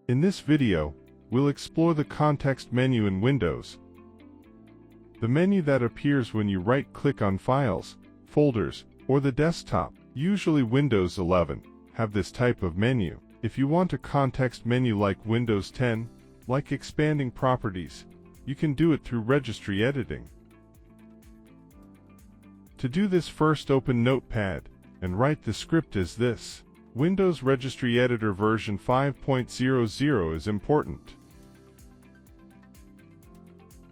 In this video, we'll explore the context menu in Windows. The menu that appears when you right-click on Files, Folders, or the desktop, usually Windows 11, have this type of menu. If you want a context menu like Windows 10, like expanding properties, you can do it through registry editing. To do this, first open Notepad and write the script as this. Windows Registry Editor version 5.00 is important.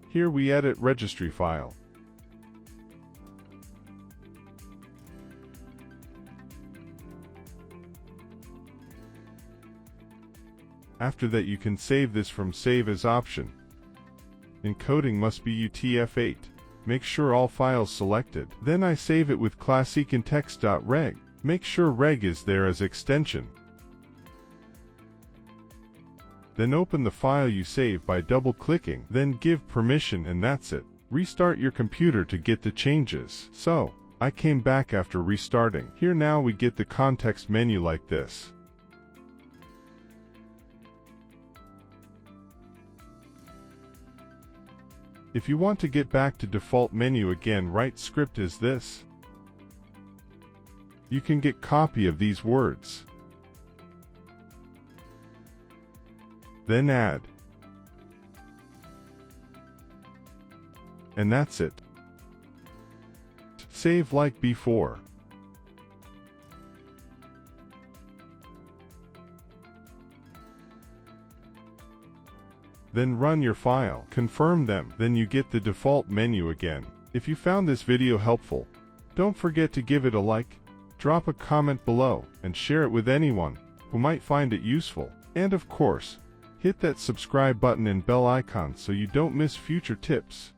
Here we edit registry file. After that, you can save this from Save As option. Encoding must be UTF-8. Make sure all files selected. Then I save it with CLSID in text.reg. Make sure reg is there as extension. Then open the file you save by double-clicking, then give permission, and that's it. Restart your computer to get the changes. So, I came back after restarting. Here now we get the context menu like this. If you want to get back to default menu again, write script as this. You can get copy of these words. Then add. And that's it. Save like before. Then run your file. Confirm them. Then you get the default menu again. If you found this video helpful, don't forget to give it a like, drop a comment below, and share it with anyone who might find it useful. And of course, hit that subscribe button and bell icon so you don't miss future tips.